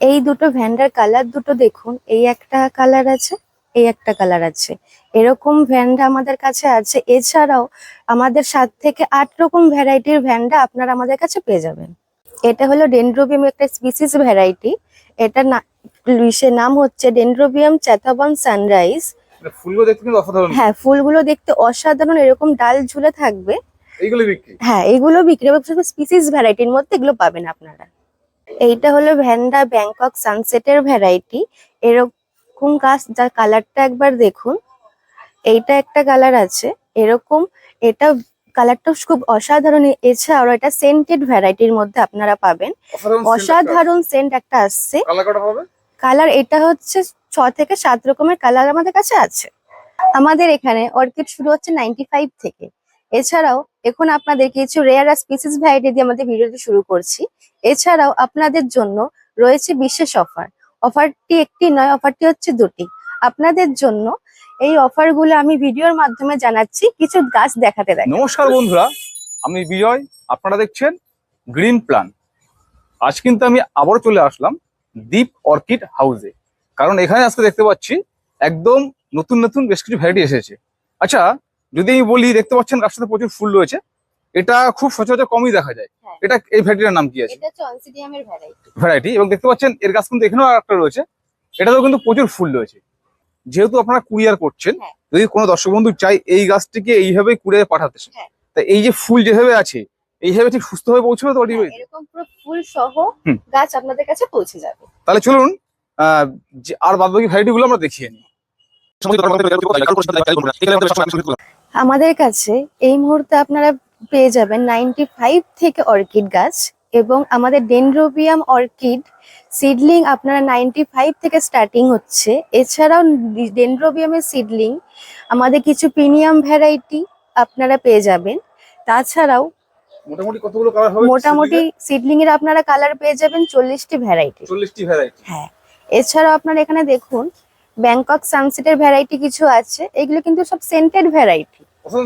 এই দুটো van der colour দুটো দেখুন, এই একটা কালার আছে, এই একটা কালার আছে। এরকম ভ্যান্ডা আমাদের কাছে আছে। এছাড়াও আমাদের 7 থেকে 8 রকম ভ্যারাইটির ভ্যান্ডা আপনারা আমাদের কাছে পেয়ে যাবেন। এটা হলো ডেনড্রোবিয়াম, একটা স্পিসিস ভ্যারাইটি। এটা নাম হচ্ছে ডেনড্রোবিয়াম চ্যাথাবন সানরাইজ। ফুলগুলো দেখতে কিন্তু অসাধারণ। হ্যাঁ, ফুলগুলো দেখতে অসাধারণ, এরকম ডাল ঝুলে থাকবে। এইগুলো বিক্রি? হ্যাঁ, এইগুলো বিক্রি হবে। স্পিসিস ভ্যারাইটির মধ্যে এগুলো পাবেন আপনারা। এইটা হলো ভ্যান্ডা ব্যাংকক সানসেটের ভ্যারাইটি। এরকম গাছ, যার কালারটা একবার দেখুন। এইটা একটা কালার আছে এরকম, এটা কালারটা খুব অসাধারণ। এছাড়াও এটা সেন্টেড ভ্যারাইটির মধ্যে আপনারা পাবেন। অসাধারণ সেন্ট একটা আসছে। কালার এটা হচ্ছে 6 থেকে 7 রকমের কালার আমাদের কাছে আছে। আমাদের এখানে অর্কিড শুরু হচ্ছে 95 থেকে। এছাড়াও এখন আপনাদের কিছু রেয়ার আর স্পিসিস ভ্যারাইটি দিয়ে আমাদের ভিডিওটি শুরু করছি। এছাড়াও আপনাদের জন্য রয়েছে বিশেষ অফার। অফারটি একটি নয়, অফারটি হচ্ছে দুটি। আপনাদের জন্য এই অফারগুলো আমি ভিডিওর মাধ্যমে জানাচ্ছি, কিছু গাছ দেখাতে দেখ। নমস্কার বন্ধুরা, আমি বিজয়, আপনারা দেখছেন গ্রিন প্ল্যান। আজ কিন্তু আমি আবারও চলে আসলাম দীপ অর্কিড হাউসে, কারণ এখানে আজকে দেখতে পাচ্ছি একদম নতুন নতুন বেশ কিছু ভ্যারাইটি এসেছে। আচ্ছা, যদি আমি বলি, দেখতে পাচ্ছেন গাছটাতে প্রচুর ফুল রয়েছে, এটা খুব সচরাচর কমই দেখা যায়। এটা এই ভ্যারাইটির নাম কি আছে? এটা হচ্ছে অনসিডিয়ামের ভ্যারাইটি। এবং দেখতে পাচ্ছেন এর গাছ কিন্তু এখানেও একটা রয়েছে, এটাতেও কিন্তু প্রচুর ফুল রয়েছে। যেহেতু আপনারা কুরিয়ার করছেন, যদি কোনো দর্শক বন্ধু চাই এই গাছটিকে এইভাবে কুরিয়ারে পাঠাতে, তা এই যে ফুল যেভাবে আছে এইভাবে ঠিক সুস্থভাবে পৌঁছবে তো? এরকম পুরো ফুল সহ গাছ আপনাদের কাছে পৌঁছে যাবে। তাহলে চলুন আর বাদবাকি ভ্যারাইটি গুলো আমরা দেখিয়ে নিই। আমাদের কাছে এই মুহূর্তে আপনারা পেয়ে যাবেন 95 থেকে অর্কিড গাছ, এবং আমাদের ডেনড্রোবিয়াম অর্কিড সিডলিং আপনারা 95 থেকে স্টার্টিং হচ্ছে। এছাড়াও ডেনড্রোবিয়ামের সিডলিং আমাদের কিছু প্রিমিয়াম ভ্যারাইটি আপনারা পেয়ে যাবেন। তাছাড়াও মোটামুটি কতগুলো কালার হবে? মোটামুটি সিডলিং এর আপনারা কালার পেয়ে যাবেন 40টি ভ্যারাইটি। 40টি ভ্যারাইটি? হ্যাঁ। এছাড়াও আপনারা এখানে দেখুন ব্যাংকক সানসেটের ভ্যারাইটি কিছু আছে। এগুলো কিন্তু সব সেন্টেড ভ্যারাইটি।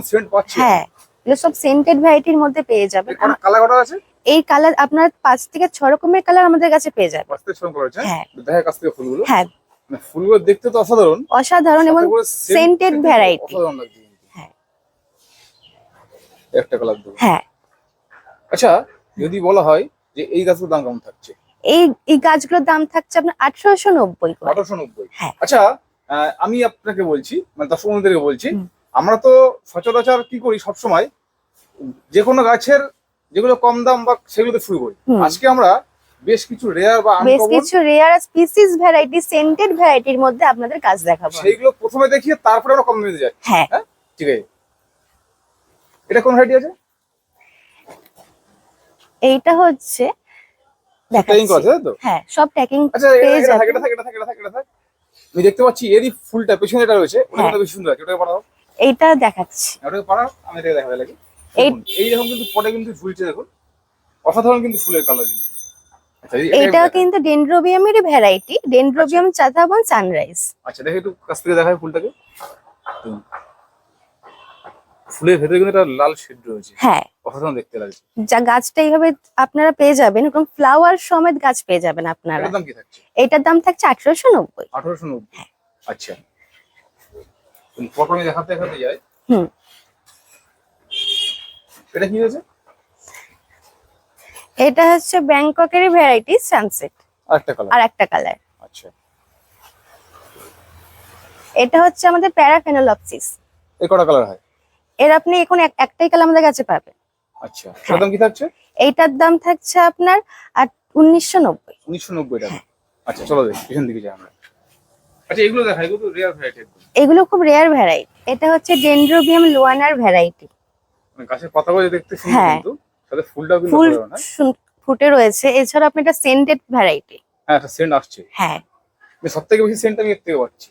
সেন্ট পাচ্ছি? হ্যাঁ, এগুলো সব সেন্টেড ভ্যারাইটির মধ্যে পেয়ে যাবেন। কালার কত আছে? এই কালার আপনার 5 থেকে 6 রকমের কালার আমাদের কাছে পেয়ে যাবেন। 5 থেকে 6 কালার আছে? হ্যাঁ। দেখা কাছ থেকে ফুলগুলো। হ্যাঁ, ফুলগুলো দেখতে তো অসাধারণ। অসাধারণ এবং সেন্টেড ভ্যারাইটি। অসাধারণ লাগছে। হ্যাঁ, একটা কালার দেবো। হ্যাঁ। আচ্ছা, যদি বলা হয় যে এই গাছগুলোর দাম কেমন থাকছে? এই গাছগুলোর দাম থাকছে আপনার 1890 করে। 1890? হ্যাঁ। আচ্ছা, আমি আপনাকে বলছি, মানে দর্শক বন্ধুদেরকে বলছি, আমরা তো সচরাচর কি করি সবসময়, যে কোনো গাছের যেগুলো কম দাম বা সেগুলোতে শুরু করি। আজকে আমরা বেশ কিছু রেয়ার বা স্পিসিস ভ্যারাইটি, সেন্টেড ভ্যারাইটির মধ্যে আপনাদের গাছ দেখাবো। সেইগুলো প্রথমে দেখিয়ে তারপরে আমরা কম দামে যাই। হ্যাঁ, ঠিক আছে। এটা কোন ভ্যারাইটি আছে? এইটা হচ্ছে ট্যাকিং করা আছে তো? হ্যাঁ, সব ট্যাকিং আচ্ছা, পেয়ে যাবেন। এটা আমি দেখতে পাচ্ছি এরই ফুলটা পেছনে এটা রয়েছে, ওটা বেশ সুন্দর আছে। ওটাকে পাঠাও। এইটা দেখাচ্ছি। ওটাকে পাঠাও, আমি এটাকে দেখাতে লাগি। এই দেখুন কিন্তু পটে কিন্তু ঝুলছে, দেখুন অসাধারণ কিন্তু ফুলের কালার কিন্তু। আচ্ছা, এটা কিন্তু ডেনড্রোবিয়ামেরই ভ্যারাইটি, ডেনড্রোবিয়াম চাথাবন সানরাইজ। আচ্ছা, দেখো একটু কাছ থেকে দেখায় ফুলটাকে। ফুলের ভেতরে কিন্তু একটা লাল শেড রয়েছে। হ্যাঁ, অসাধারণ দেখতে লাগছে। যা গাছটা এইভাবে আপনারা পেয়ে যাবেন, এবং ফ্লাওয়ার সমেত গাছ পেয়ে যাবেন আপনারা। এটার দাম কি থাকছে? এটার দাম থাকছে 1890। 1890? আচ্ছা, প্রথমে দেখাতে যায়। এটা কি হয়েছে? এটা হচ্ছে ব্যাংককের ভ্যারাইটি সানসেট। আর একটা কালার। আচ্ছা, এটা হচ্ছে আমাদের প্যারাফেনোলপসিস। এই কটা কালার হয়? এর আপনি এখন একটাই কালার আমাদের কাছে পাবেন। আচ্ছা, এটার দাম কি থাকছে? এইটার দাম থাকছে আপনার 1990। 1990 টাকা? আচ্ছা, চলো দেখি পিছন দিকে যাই আমরা। আচ্ছা, এগুলো দেখা, এগুলো তো রেয়ার ভ্যারাইটি। এগুলো খুব রেয়ার ভ্যারাইটি। এটা হচ্ছে ডেনড্রোবিয়াম লোয়ানার ভ্যারাইটি। মানে গাছের পাতাগুলো দেখতে সুন্দর, কিন্তু সাথে ফুলটাও কিন্তু ফুল ভালো না? ফুটে রয়েছে। এছাড়া আপনি এটা সেন্টেড ভ্যারাইটি। হ্যাঁ, একটা সেন্ট আসছে। হ্যাঁ, সবথেকে বেশি সেন্ট আমি এর থেকে পাচ্ছি।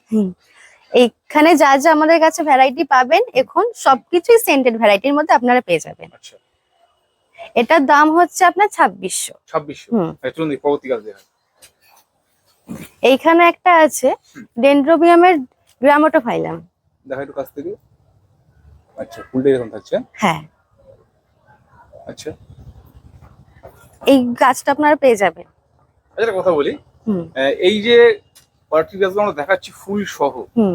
এইখানে যা যা আমাদের কাছে ভ্যারাইটি পাবেন এখন সবকিছুই সেন্টেড ভ্যারাইটির মধ্যে আপনারা পেয়ে যাবেন। আচ্ছা, এটার দাম হচ্ছে আপনার 2600। 2600? চলুন দেখি পরবর্তী গাছ দেখা। এইখানে একটা আছে ডেনড্রোবিয়ামের গ্রামাটোফাইলাম। দেখা একটু কাছ থেকে। আচ্ছা, ফুলটা এরকম থাকছে? হ্যাঁ। আচ্ছা, এই গাছটা আপনারা পেয়ে যাবেন। আচ্ছা, একটা কথা বলি, হুম এই যে পার্টি গাছগুলো আমরা দেখাচ্ছি ফুল সহ, হুম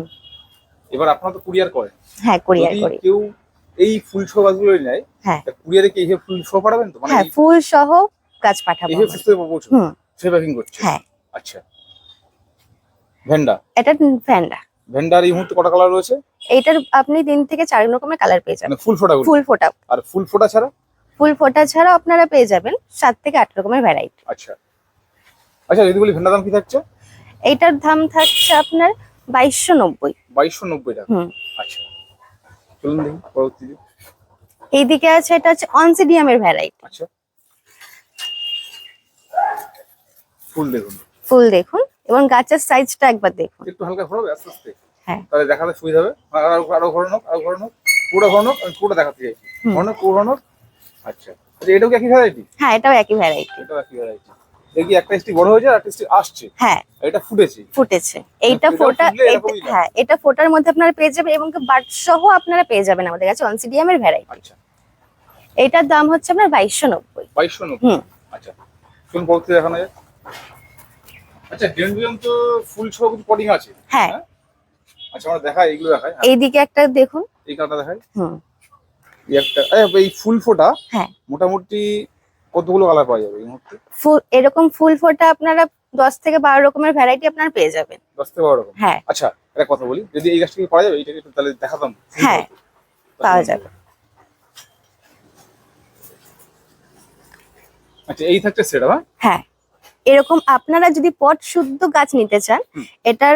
এবার আপনারা তো কুরিয়ার করেন, হ্যাঁ কুরিয়ার যদি করি। কেউ এই ফুল সহ গাছগুলো নেয়, হ্যাঁ কুরিয়ারে কি এইভাবে ফুল সহ পাঠাবেন তো, মানে হ্যাঁ ফুল সহ গাছ পাঠাবো এইভাবে আমরা। সুস্থ পৌঁছবে, হুম সে প্যাকিং করছে? হ্যাঁ আচ্ছা, ভেন্ডা, এটা ভ্যান্ডা। ভেন্ডার এই মুহূর্তে কটা কালার রয়েছে? এইটার আপনি 3 থেকে 4 রকমের কালার পেয়ে মানে যাবেন। ফুল ফোটা, ফুল ফোটা, আর ফুল ফোটা ছাড়া? ফুল ফোটা ছাড়াও আপনারা পেয়ে যাবেন 7 থেকে 8 রকমের ভ্যারাইটি। আচ্ছা আচ্ছা, যদি বলি ভেন্ডার দাম কি থাকছে? এইটার দাম থাকছে আপনার 2290। 2290 টাকা। হুম আচ্ছা, চলুন দেখি পরবর্তী দিকে। এইদিকে আছে, এটা হচ্ছে অনসিডিয়ামের ভ্যারাইটি। আচ্ছা, ফুল দেখুন, ফুল দেখুন এবং গাছের সাইজটা একবার দেখুন। একটু হালকা ঘোরাবে আস্তে আস্তে, হ্যাঁ তাহলে দেখাতে সুবিধা হবে। আরো ঘোরানো, আরো ঘোরানো, পুরো ঘোরানো, আমি পুরো দেখাতে চাইছি। হুম। ঘোরানো, পুরো ঘোরানো। আচ্ছা আচ্ছা, এটাও কি একই ভ্যারাইটি? হ্যাঁ এটাও একই ভ্যারাইটি। এটাও একই ভ্যারাইটি। দেখি একটা স্টিক বড় হয়েছে আর একটা স্টিক আসছে, হ্যাঁ এটা ফুটেছে। ফুটেছে। এইটা এটাও ফোটা, ফুটলে এরকমই লাগে। হ্যাঁ এটা ফোটার মধ্যে আপনারা পেয়ে যাবেন এবং বাট সহ আপনারা পেয়ে যাবেন আমাদের কাছে অনসিডিয়ামের ভ্যারাইটি। আচ্ছা, এইটার দাম হচ্ছে আপনার 2290। 2290। হুম আচ্চ্ছা, চলুন পরবর্তী দেখানো যায়। আচ্ছা, ডেন্ড্রিয়াম তো ফুল সহ কিছু পটিং আছে। হ্যাঁ আচ্ছা, আমরা দেখাই, এইগুলো দেখাই। হ্যাঁ, এইদিকে একটা দেখুন। এই কালারটা দেখাই। হুম এই একটা, এই ফুল ফোটা হ্যাঁ মোটামুটি কতগুলো কালার পাওয়া যাবে এই মুহূর্তে? ফুল, এরকম ফুল ফোটা আপনারা 10 থেকে 12 রকমের ভ্যারাইটি আপনারা পেয়ে যাবেন। 10 থেকে 12 রকম। হ্যাঁ আচ্ছা, একটা কথা বলি, যদি এই গাছটা কি পাওয়া যাবে, এইটাকে একটু তাহলে দেখাতাম। হ্যাঁ পাওয়া যাবে। আচ্ছা, এই থাকছে সেটা। হ্যাঁ, হ্যাঁ এরকম আপনারা যদি পট শুদ্ধ গাছ নিতে চান, হুম। এটার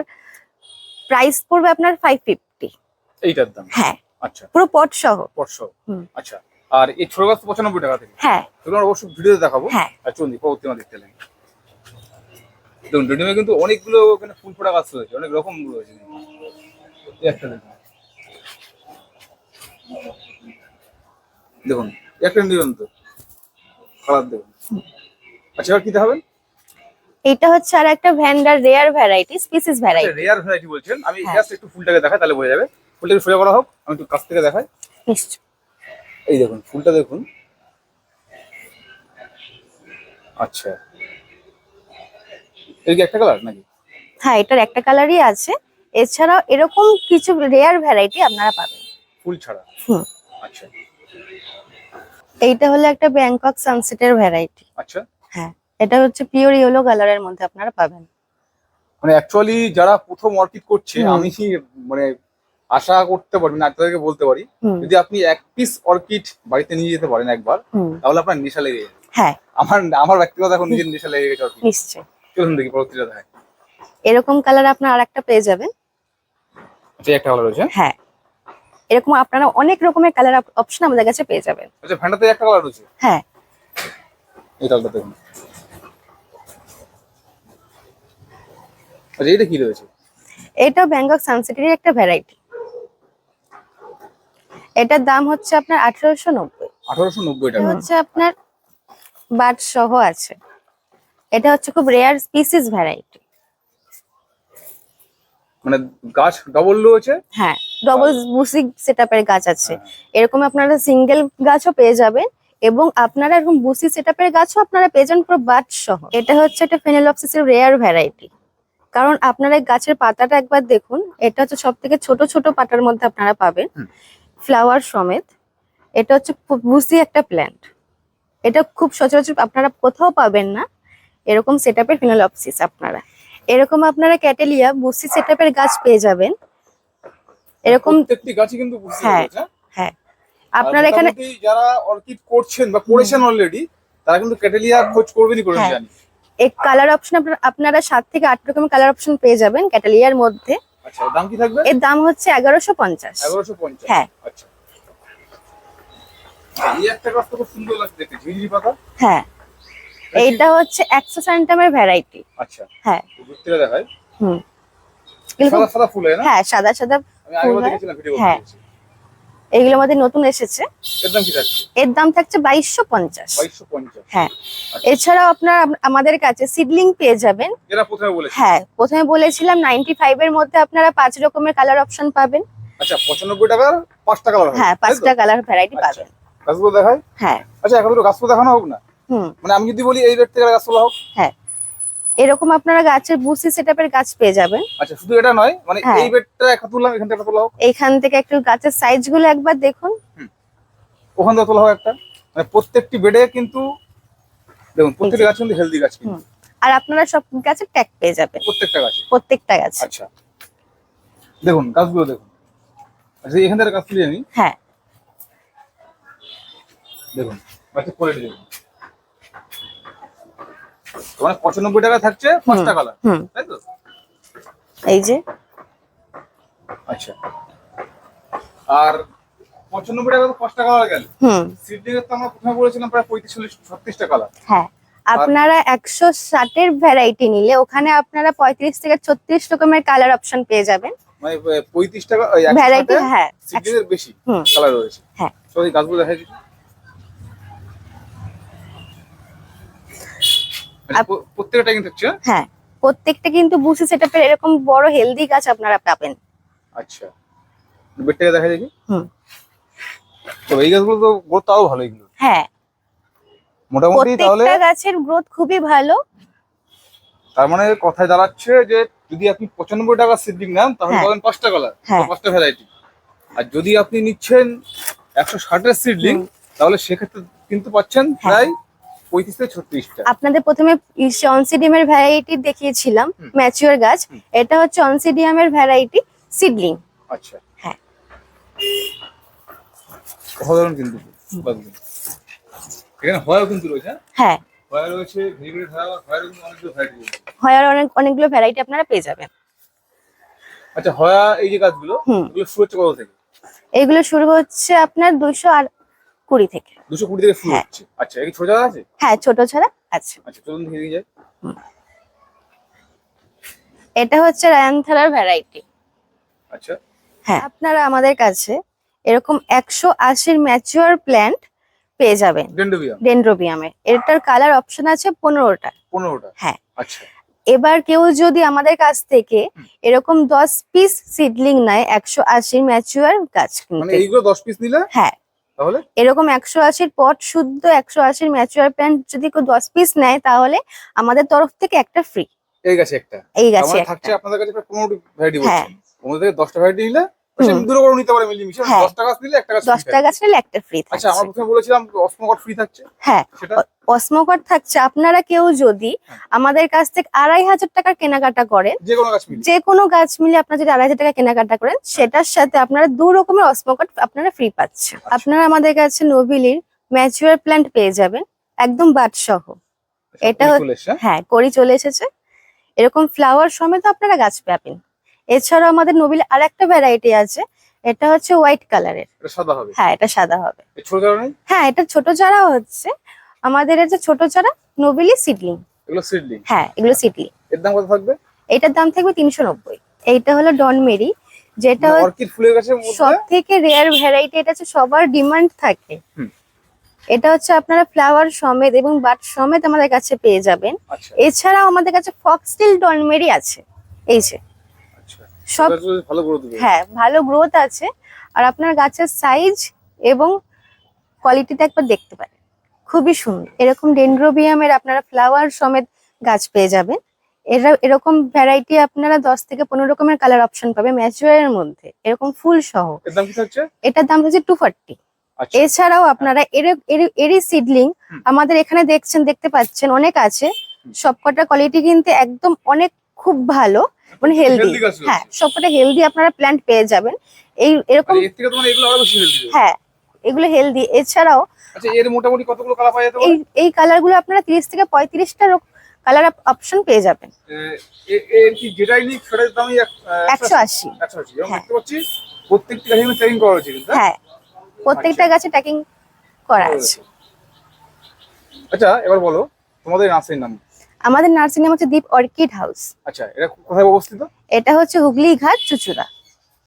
প্রাইস পড়বে আপনার 550। এইটার দাম? হ্যাঁ আচ্ছা, পুরো পট সহ। পরশো। হুম। আচ্ছা, আর এই ছোট গাছ তো 95 টাকা থেকে। হ্যাঁ সেগুলো আমরা অবশ্যই ভিডিওতে দেখাবো। হ্যাঁ আর চলুন পরবর্তী আমার দেখতে লাগি। দেখুন, ডেন্ড্রিয়ামে কিন্তু অনেকগুলো এখানে ফুল ফোটা গাছ রয়েছে, অনেক রকম রয়েছে। এই একটা দেখুন, দেখুন এই একটা ডেন্ড্রিয়াম তো কালার দেখুন। আচ্ছা, এবার কি দেখাবেন? এটা হচ্ছে আর একটা van der rare variety, species variety. Rare variety বলছেন, আমি হ্যাঁ। জাস্ট একটু ফুলটাকে দেখাই তাহলে বোঝা যাবে। ফুলটাকে সোজা করা হোক, আমি একটু কাছ থেকে দেখাই। নিশ্চয়। এই দেখুন ফুলটা দেখুন। আচ্ছা, এর কি একটা কালার নাকি? হ্যাঁ এটার একটা কালারই আছে, এছাড়াও এরকম কিছু রেয়ার ভ্যারাইটি আপনারা পাবেন ফুল ছাড়া? হুম। আচ্ছা এইটা হলো একটা ব্যাংকক সানসেটের ভ্যারাইটি। আচ্ছা, হ্যাঁ এটা হচ্ছে পিওর ইয়েলো কালারের মধ্যে আপনারা পাবেন। মানে অ্যাকচুয়ালি যারা প্রথম অর্কিড করছে, হুম। আমি মানে আশা করতে পারি না, আপনাদেরকে বলতে পারি, হুম যদি আপনি এক পিস অর্কিড বাড়িতে নিয়ে যেতে পারেন একবার, হুম তাহলে আপনার নেশা লেগে যাবে। হ্যাঁ আমার ব্যক্তিগত এখন নিজের নেশা লেগে গেছে অর্কিড। নিশ্চয়। চলুন দেখি পরবর্তীটা দেখায়। এরকম কালার আপনার আরেকটা পেয়ে যাবেন। আচ্ছা, একটা কালার রয়েছে। হ্যাঁ এরকম আপনারা অনেক রকমের কালার অপশন আমাদের কাছে পেয়ে যাবেন। আচ্ছা, ভ্যান্ডাতে একটা কালার রয়েছে। হ্যাঁ এই কালারটা দেখুন। আচ্ছা, এইটা কি রয়েছে? এটাও ব্যাংকক সানসেটের একটা ভ্যারাইটি। এটার দাম হচ্ছে আপনার 1890। 1890 এটা টাকা। হচ্ছে আপনার বাট সহ আছে। এটা হচ্ছে খুব রেয়ার স্পিসিস ভ্যারাইটি। মানে গাছ ডবল রয়েছে। হ্যাঁ ডবল বুসি সেটআপের গাছ আছে। হ্যাঁ। এরকম আপনারা সিঙ্গেল গাছও পেয়ে যাবেন এবং আপনারা এরকম বুসি সেটআপের গাছও আপনারা পেয়ে যাবেন পুরো বাট সহ। এটা হচ্ছে একটা ফেনেলপসিসের রেয়ার ভ্যারাইটি, কারণ আপনারা এই গাছের পাতাটা একবার দেখুন। এটা হচ্ছে সব থেকে ছোট ছোট পাতার মধ্যে আপনারা পাবেন, হুম। ফ্লাওয়ার সমেত। এটা হচ্ছে বুসি একটা প্ল্যান্ট। এটা খুব সচরাচর আপনারা কোথাও পাবেন না এরকম সেটআপের ফেনেলপসিস। আপনারা এরকম আপনারা ক্যাটেলিয়া বুসি সেটআপের গাছ পেয়ে যাবেন এরকম। প্রত্যেকটি গাছই কিন্তু বুঝতে হ্যাঁ পেরেছে। হ্যাঁ আপনারা এখানে যারা অর্কিড করছেন বা করেছেন অলরেডি, তারা কিন্তু ক্যাটেলিয়া খোঁজ করবেনই করবেন, হ্যাঁ। জানি। এই কালার অপশন আপনারা 7 থেকে 8 রকমের কালার অপশন পেয়ে যাবেন ক্যাটেলিয়ার মধ্যে। আচ্ছা, এর দাম কি থাকবে? এর দাম হচ্ছে 1150। 1150। হ্যাঁ। আচ্ছা, এই একটা গাছ তো খুব সুন্দর লাগছে দেখতে, ঝিরিঝিরি পাতা। হ্যাঁ এইটা হচ্ছে অ্যাক্সোস্যান্টামের ভ্যারাইটি। আচ্ছা, হ্যাঁ দূর থেকে দেখাই। হুম এগুলো সাদা সাদা ফুল, হয় না? হ্যাঁ সাদা সাদা আমি আগেও ফুল হয়। দেখেছিলাম ভিডিও হ্যাঁ। করতে। এগুলো আমাদের নতুন এসেছে। এর দাম কি থাকছে? এর দাম থাকছে 2250। 2250। হ্যাঁ এছাড়াও আপনারা আমাদের কাছে সিডলিং পেয়ে যাবেন। এরা প্রথমে বলেছে। হ্যাঁ প্রথমে বলেছিলাম 95 এর মধ্যে আপনারা 5 রকমের কালার অপশন পাবেন। আচ্ছা, 95 টাকার 5টা কালার হবে। হ্যাঁ 5টা কালার ভ্যারাইটি আচ্ছা। পাবেন। গাছগুলো দেখাই। হ্যাঁ আচ্ছা, এখন তো গাছগুলো দেখানো হোক না। হুম মানে আমি যদি বলি এই রেট থেকে গাছগুলো হোক। হ্যাঁ এরকম আপনারা গাছের বুসি সেটআপের গাছ পেয়ে যাবেন। আচ্ছা, শুধু এটা নয়, মানে হ্যাঁ। এই বেডটা একটা তুললাম, এখান থেকে একটা তোলা হোক, এইখান থেকে একটু গাছের সাইজ গুলো একবার দেখুন। ওখান থেকে তোলা হোক একটা, মানে প্রত্যেকটি বেডে কিন্তু দেখুন প্রত্যেকটা গাছ কিন্তু হেলদি গাছ কিন্তু, হুম। আর আপনারা সব গাছের ট্যাগ পেয়ে যাবেন প্রত্যেকটা গাছে। প্রত্যেকটা গাছে। আচ্ছা, দেখুন গাছগুলো দেখুন। আচ্ছা, এখান থেকে গাছ তুলে আমি, হ্যাঁ দেখুন গাছের কোয়ালিটি দেখুন। মানে 95 টাকা থাকছে 5টা কালার, হুম তাই তো? এই যে আচ্ছা, আর 95 টাকা তো 5টা কালার গেল। হুম সিডলিং এর তো আমরা প্রথমে বলেছিলাম প্রায় 35-36টা কালার। হ্যাঁ, আপনারা 160-এর ভ্যারাইটি নিলে ওখানে আপনারা 35 থেকে 36 রকমের কালার অপশন পেয়ে যাবেন। মানে 35 টাকা ভ্যারাইটি, হ্যাঁ সিডলিং এর বেশি হুম কালার রয়েছে। হ্যাঁ তো এই গাছগুলো দেখাই দিচ্ছি। প্রত্যেকটা কিন্তু থাকছে। হ্যাঁ, প্রত্যেকটা কিন্তু বুসি সেটআপের এরকম বড় হেলদি গাছ আপনারা পাবেন। আচ্ছা, বেডটাকে দেখাই দেখি। হুম তো এই গাছগুলো তো গ্রোথ তাও ভালো, এগুলো হ্যাঁ, মোটামুটি। তাহলে প্রত্যেকটা গাছের গ্রোথ খুবই ভালো। তার মানে কথায় দাঁড়াচ্ছে যে যদি আপনি 95 টাকা সিডলিং নেন তাহলে হ্যাঁ। পাবেন 5টা কালার, হ্যাঁ। 5টা ভ্যারাইটি। আর যদি আপনি নিচ্ছেন 160-এর সিডলিং, হুম। তাহলে সেক্ষেত্রে কিন্তু পাচ্ছেন হ্যাঁ। প্রায় 35 থেকে 36টা। আপনাদের প্রথমে অনসিডিয়ামের ভ্যারাইটি দেখিয়েছিলাম, হুম। ম্যাচিওর গাছ। হুম। এটা হচ্ছে অনসিডিয়ামের ভ্যারাইটি সিডলিং। আচ্ছা, হ্যাঁ অসাধারণ কিন্তু গাছগুলো। এখানে হয়াও কিন্তু রয়েছে, হ্যাঁ, হয়া রয়েছে, ভেরিগেটেড হয়া, হয়ার কিন্তু অনেকগুলো ভ্যারাইটি রয়েছে। হয়ার অনেকগুলো ভ্যারাইটি আপনারা পেয়ে যাবেন। আচ্ছা, হয়া এই যে গাছগুলো, হুম। এগুলো শুরু হচ্ছে কত থেকে? এগুলো শুরু হচ্ছে আপনার 220 থেকে। 220 থেকে শুরু হ্যাঁ। হচ্ছে। আচ্ছা, এই ছোট জায়গা আছে? হ্যাঁ, ছোট ছাড়া আছে। আচ্ছা, চলুন দেখে নিয়ে যাই। এটা হচ্ছে রায়ানথারার ভ্যারাইটি। আচ্ছা, হ্যাঁ, আপনারা আমাদের কাছে এরকম 180-এর ম্যাচিওর প্ল্যান্ট পেয়ে যাবেন ডেন্ড্রোবিয়াম ডেনড্রোবিয়ামের। এটার কালার অপশন আছে 15টা। 15টা। হ্যাঁ, আচ্ছা, এবার কেউ যদি আমাদের কাছ থেকে এরকম 10 পিস সিডলিং নেয় 180 ম্যাচিওর গাছ মানে কিনতে। এইগুলো 10 পিস নিলে হ্যাঁ, তাহলে এরকম 180-র পট শুদ্ধ 180 ম্যাচিওর প্ল্যান্ট যদি কেউ 10 পিস নেয় তাহলে আমাদের তরফ থেকে একটা ফ্রি। এই গাছে একটা, এই তার গাছে মানে একটা। থাকছে আপনাদের কাছে প্রায় 15টি ভ্যারাইটি। হ্যাঁ। বলছেন 15 থেকে 10টা ভ্যারাইটি নিলে সে দূরে করে নিতে পারে মিলিমিশে। হ্যাঁ। 10 টাকা নিলে একটা গাছ free 10টা থাকছে। গাছ নিলে একটা ফ্রি আচ্ছা, আমরা থাকছে। প্রথমে বলেছিলাম অসমকট ফ্রি থাকছে, হ্যাঁ, সেটা অসমকট থাকছে। আপনারা কেউ যদি হ্যাঁ। আমাদের কাছ থেকে 2500 টাকার কেনাকাটা করেন, যে কোনো গাছ মিলে। যে কোনো গাছ মিলে আপনারা যদি 2500 টাকা কেনাকাটা করেন, সেটার সাথে আপনারা 2 রকমের অসমকট আপনারা ফ্রি পাচ্ছেন। আপনারা আমাদের কাছে নোবিলির ম্যাচিওর প্ল্যান্ট পেয়ে যাবেন একদম বাট সহ। আচ্ছা, এটা ফুল চলে এসছে। হ্যাঁ, করি চলে এসেছে। এরকম ফ্লাওয়ার সমেত আপনারা গাছ পাবেন। এছাড়াও আমাদের নোবিলের আরেকটা ভ্যারাইটি আছে, এটা হচ্ছে হোয়াইট কালারের। এটা সাদা হবে। হ্যাঁ, এটা সাদা হবে। এই ছোট জায়গা নেই, হ্যাঁ, এটা ছোট চারাও হচ্ছে আমাদের। এটা ছোট চারা নোবিলি সিডলিং। এগুলো সিডলিং। হ্যাঁ, এগুলো সিডলিং। এর দাম কত থাকবে? এটার দাম থাকবে 390। এইটা হলো ডন মেরি, যেটা অর্কিড ফুলের গাছের মধ্যে সব থেকে রেয়ার ভ্যারাইটি। এটা হচ্ছে সবার ডিমান্ড থাকে। হুম। এটা হচ্ছে আপনারা ফ্লাওয়ার সমেত এবং বাট সমেত আমাদের কাছে পেয়ে যাবেন। আচ্ছা, এছাড়াও আমাদের কাছে ফক্সটেল ডন মেরি আছে। এই যে আচ্ছা, সব, গাছগুলো ভালো গ্রোথ দেবে। হ্যাঁ ভালো গ্রোথ আছে। আর আপনার গাছের সাইজ এবং কোয়ালিটিটা একবার দেখতে পারেন, খুবই সুন্দর। এরকম ডেনড্রোবিয়ামের আপনারা ফ্লাওয়ার সমেত গাছ পেয়ে যাবেন। এরকম ভ্যারাইটি আপনারা 10 থেকে 15 রকমের কালার অপশন পাবে ম্যাচিওরের মধ্যে, এরকম ফুল সহ। এর দাম কি থাকছে? এটার দাম হচ্ছে 240। আচ্ছা, এছাড়াও আপনারা এরই সিডলিং হুম। আমাদের এখানে দেখতে পাচ্ছেন অনেক আছে। সবকটা কোয়ালিটি কিন্তু একদম অনেক খুব ভালো, মানে হেলদি। Healthy গাছ রয়েছে। হ্যাঁ, সবকটা হেলদি আপনারা প্ল্যান্ট পেয়ে যাবেন। এরকম, মানে এর থেকে তো মানে এগুলো আরো বেশি হেলদি। হ্যাঁ এগুলো হেলদি। এছাড়াও আচ্ছা, এর মোটামুটি কতগুলো কালার পাওয়া যেতে পারে? এই কালার গুলো আপনারা 30 থেকে 35টা কালার অপশন পেয়ে যাবেন। এর কি যেটাই নিক সেটার দামই 180। 180। এবং হ্যাঁ। দেখতে পাচ্ছি প্রত্যেকটি গাছে কিন্তু ট্রেনিং করা হয়েছে কিন্তু। হ্যাঁ, প্রত্যেকটা গাছে ট্যাকিং করা আছে। আচ্ছা, এবার বলো তোমাদের নার্সারির নাম। আমাদের নার্সিং নাম হচ্ছে দীপ অর্কিড হাউস। আচ্ছা, এটা কোথায় অবস্থিত? এটা হচ্ছে হুগলি ঘাট, চুচুড়া।